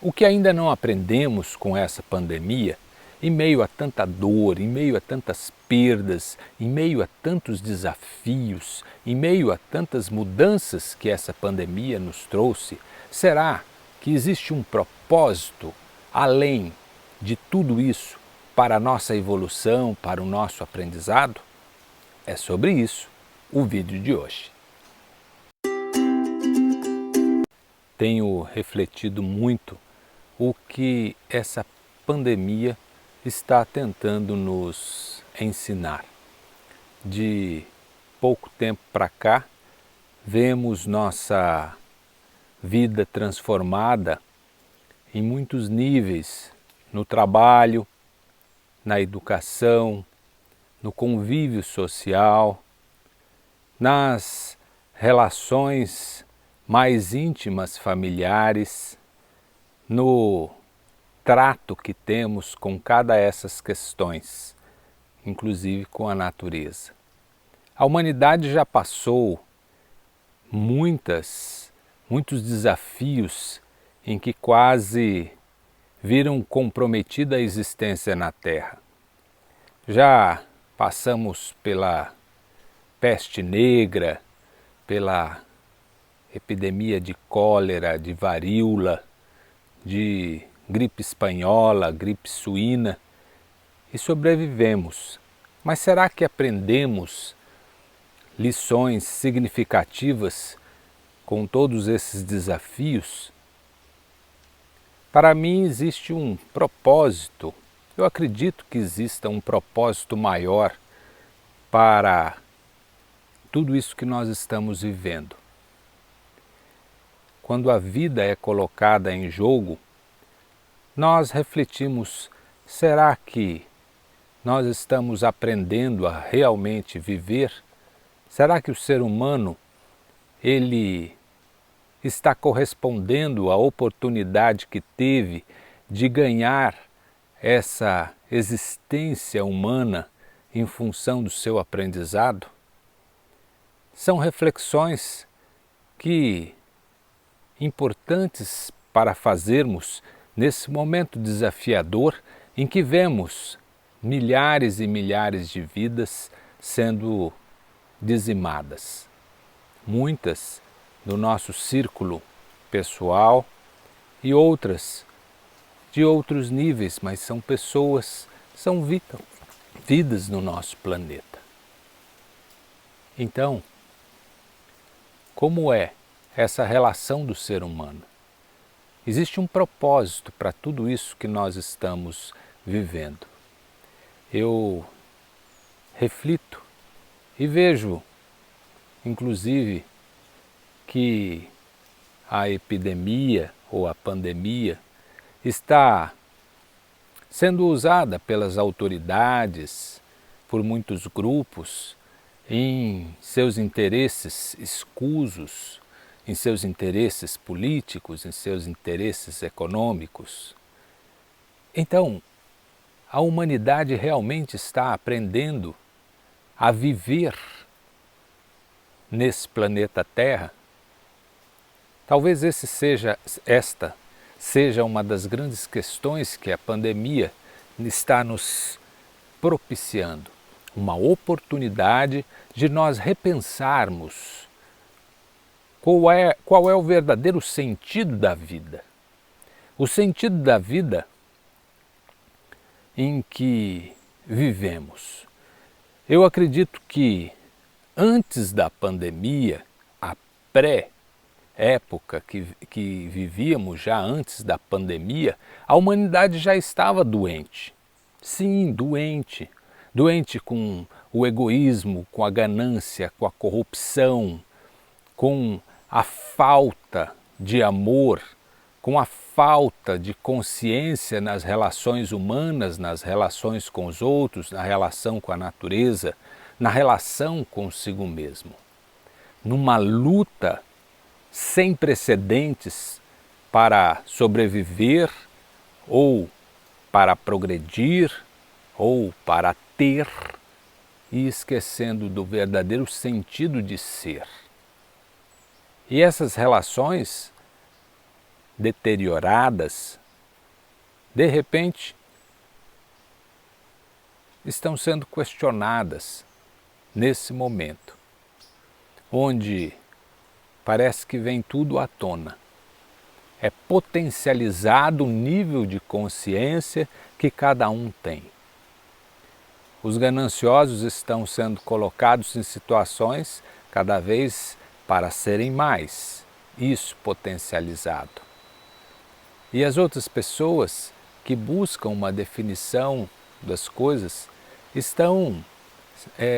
O que ainda não aprendemos com essa pandemia, em meio a tanta dor, em meio a tantas perdas, em meio a tantos desafios, em meio a tantas mudanças que essa pandemia nos trouxe, será que existe um propósito além de tudo isso para a nossa evolução, para o nosso aprendizado? É sobre isso o vídeo de hoje. Tenho refletido muito o que essa pandemia está tentando nos ensinar. De pouco tempo para cá, vemos nossa vida transformada em muitos níveis, no trabalho, na educação, no convívio social, nas relações mais íntimas familiares, no trato que temos com cada essas questões, inclusive com a natureza. A humanidade já passou muitos desafios em que quase viram comprometida a existência na Terra. Já passamos pela peste negra, pela epidemia de cólera, de varíola, de gripe espanhola, gripe suína e sobrevivemos. Mas será que aprendemos lições significativas com todos esses desafios? Para mim existe um propósito, eu acredito que exista um propósito maior para tudo isso que nós estamos vivendo. Quando a vida é colocada em jogo, nós refletimos, será que nós estamos aprendendo a realmente viver? Será que o ser humano, ele está correspondendo à oportunidade que teve de ganhar essa existência humana em função do seu aprendizado? São reflexões importantes para fazermos nesse momento desafiador em que vemos milhares e milhares de vidas sendo dizimadas. Muitas do nosso círculo pessoal e outras de outros níveis, mas são pessoas, são vidas no nosso planeta. Então, como é essa relação do ser humano? Existe um propósito para tudo isso que nós estamos vivendo. Eu reflito e vejo, inclusive, que a epidemia ou a pandemia está sendo usada pelas autoridades, por muitos grupos, em seus interesses escusos, em seus interesses políticos, em seus interesses econômicos. Então, a humanidade realmente está aprendendo a viver nesse planeta Terra? Talvez esta seja uma das grandes questões que a pandemia está nos propiciando. Uma oportunidade de nós repensarmos qual é o verdadeiro sentido da vida. O sentido da vida em que vivemos. Eu acredito que antes da pandemia, a pré-época que vivíamos já antes da pandemia, a humanidade já estava doente. Sim, doente. Doente com o egoísmo, com a ganância, com a corrupção, com a falta de amor, com a falta de consciência nas relações humanas, nas relações com os outros, na relação com a natureza, na relação consigo mesmo. Numa luta sem precedentes para sobreviver, ou para progredir, ou para ter, e esquecendo do verdadeiro sentido de ser. E essas relações deterioradas, de repente, estão sendo questionadas nesse momento, onde parece que vem tudo à tona. É potencializado o nível de consciência que cada um tem. Os gananciosos estão sendo colocados em situações cada vez para serem mais, isso potencializado. E as outras pessoas que buscam uma definição das coisas estão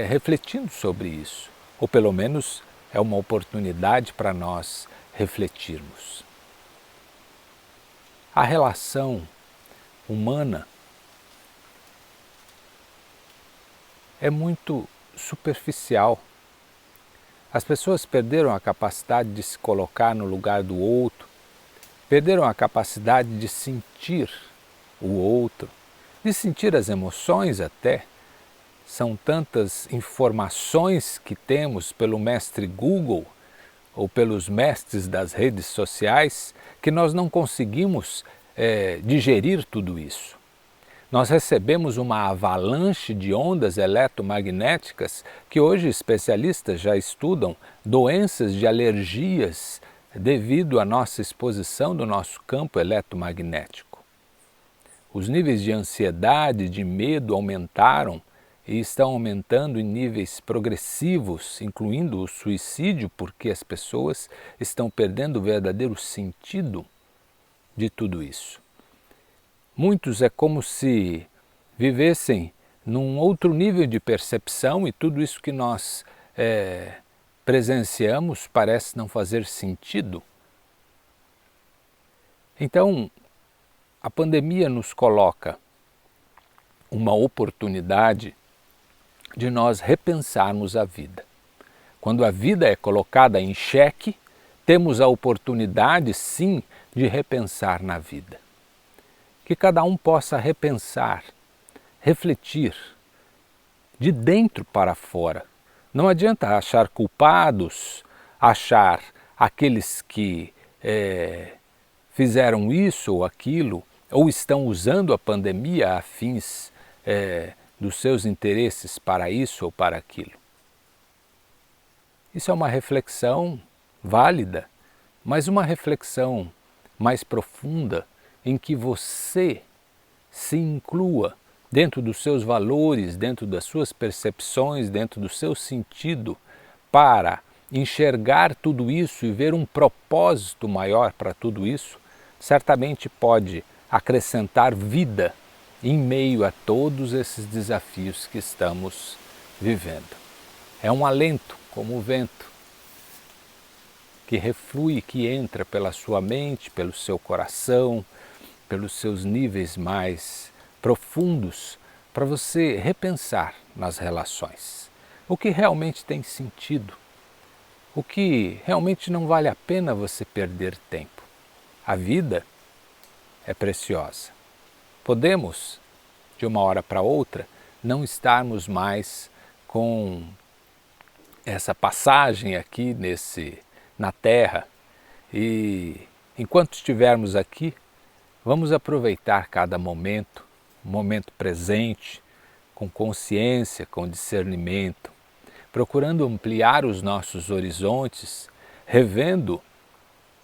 refletindo sobre isso, ou pelo menos é uma oportunidade para nós refletirmos. A relação humana é muito superficial. As pessoas perderam a capacidade de se colocar no lugar do outro, perderam a capacidade de sentir o outro, de sentir as emoções até. São tantas informações que temos pelo mestre Google ou pelos mestres das redes sociais que nós não conseguimos digerir tudo isso. Nós recebemos uma avalanche de ondas eletromagnéticas que hoje especialistas já estudam doenças de alergias devido à nossa exposição do nosso campo eletromagnético. Os níveis de ansiedade, de medo aumentaram e estão aumentando em níveis progressivos, incluindo o suicídio, porque as pessoas estão perdendo o verdadeiro sentido de tudo isso. Muitos é como se vivessem num outro nível de percepção e tudo isso que nós presenciamos parece não fazer sentido. Então, a pandemia nos coloca uma oportunidade de nós repensarmos a vida. Quando a vida é colocada em xeque, temos a oportunidade, sim, de repensar na vida. Que cada um possa repensar, refletir, de dentro para fora. Não adianta achar culpados, achar aqueles que fizeram isso ou aquilo, ou estão usando a pandemia a fins dos seus interesses para isso ou para aquilo. Isso é uma reflexão válida, mas uma reflexão mais profunda em que você se inclua dentro dos seus valores, dentro das suas percepções, dentro do seu sentido, para enxergar tudo isso e ver um propósito maior para tudo isso, certamente pode acrescentar vida em meio a todos esses desafios que estamos vivendo. É um alento, como o vento, que reflui, que entra pela sua mente, pelo seu coração, pelos seus níveis mais profundos, para você repensar nas relações. O que realmente tem sentido, o que realmente não vale a pena você perder tempo. A vida é preciosa. Podemos, de uma hora para outra, não estarmos mais com essa passagem aqui na Terra e enquanto estivermos aqui, vamos aproveitar cada momento, momento presente, com consciência, com discernimento, procurando ampliar os nossos horizontes, revendo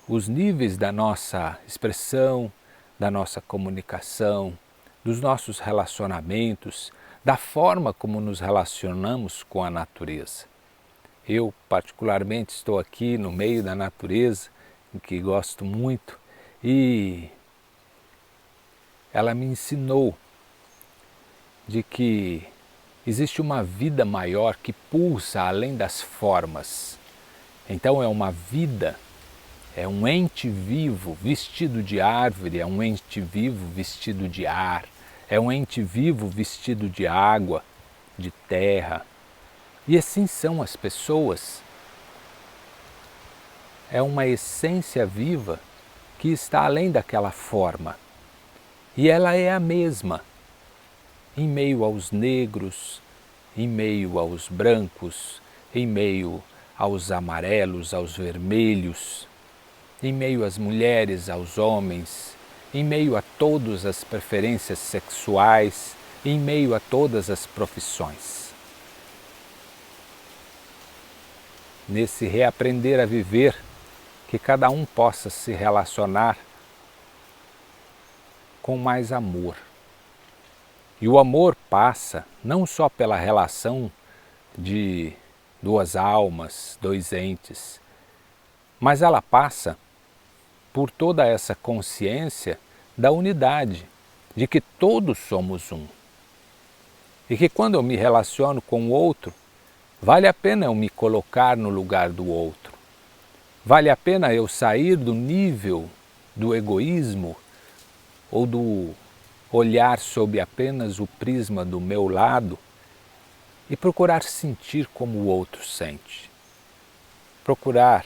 os níveis da nossa expressão, da nossa comunicação, dos nossos relacionamentos, da forma como nos relacionamos com a natureza. Eu, particularmente, estou aqui no meio da natureza, em que gosto muito, e ela me ensinou de que existe uma vida maior que pulsa além das formas. Então é uma vida, é um ente vivo vestido de árvore, é um ente vivo vestido de ar, é um ente vivo vestido de água, de terra. E assim são as pessoas. É uma essência viva que está além daquela forma. E ela é a mesma, em meio aos negros, em meio aos brancos, em meio aos amarelos, aos vermelhos, em meio às mulheres, aos homens, em meio a todas as preferências sexuais, em meio a todas as profissões. Nesse reaprender a viver, que cada um possa se relacionar com mais amor. E o amor passa não só pela relação de duas almas, dois entes, mas ela passa por toda essa consciência da unidade, de que todos somos um. E que quando eu me relaciono com o outro, vale a pena eu me colocar no lugar do outro. Vale a pena eu sair do nível do egoísmo ou do olhar sob apenas o prisma do meu lado e procurar sentir como o outro sente. Procurar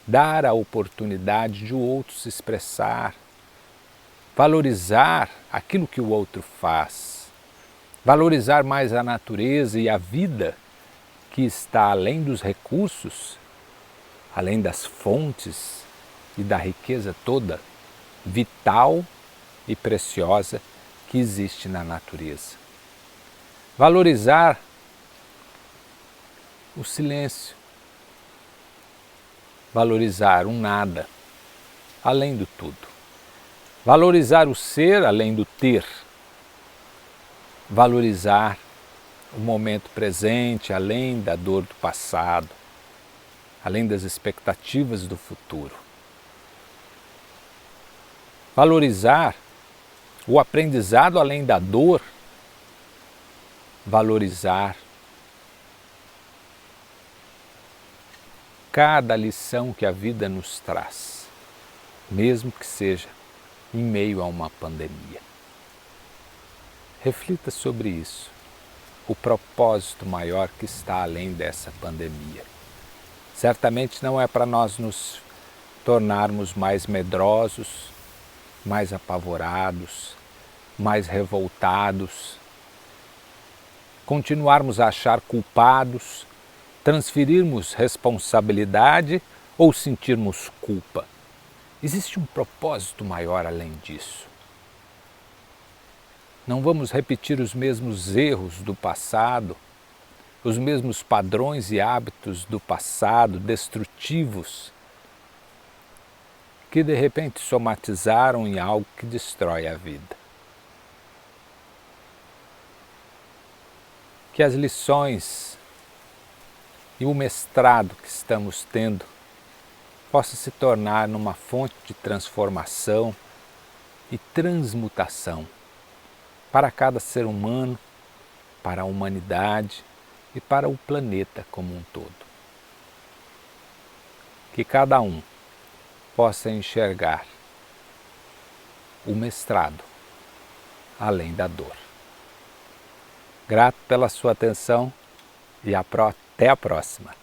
dar a oportunidade de o outro se expressar, valorizar aquilo que o outro faz, valorizar mais a natureza e a vida que está além dos recursos, além das fontes e da riqueza toda, vital e preciosa que existe na natureza. Valorizar o silêncio, valorizar o nada, além do tudo. Valorizar o ser além do ter. Valorizar o momento presente além da dor do passado, além das expectativas do futuro. Valorizar o aprendizado além da dor. Valorizar cada lição que a vida nos traz, mesmo que seja em meio a uma pandemia. Reflita sobre isso, o propósito maior que está além dessa pandemia. Certamente não é para nós nos tornarmos mais medrosos, mais apavorados, mais revoltados, continuarmos a achar culpados, transferirmos responsabilidade ou sentirmos culpa. Existe um propósito maior além disso. Não vamos repetir os mesmos erros do passado, os mesmos padrões e hábitos do passado destrutivos que de repente somatizaram em algo que destrói a vida. Que as lições e o mestrado que estamos tendo possa se tornar numa fonte de transformação e transmutação para cada ser humano, para a humanidade e para o planeta como um todo. Que cada um possa enxergar o mestrado além da dor. Grato pela sua atenção e até a próxima.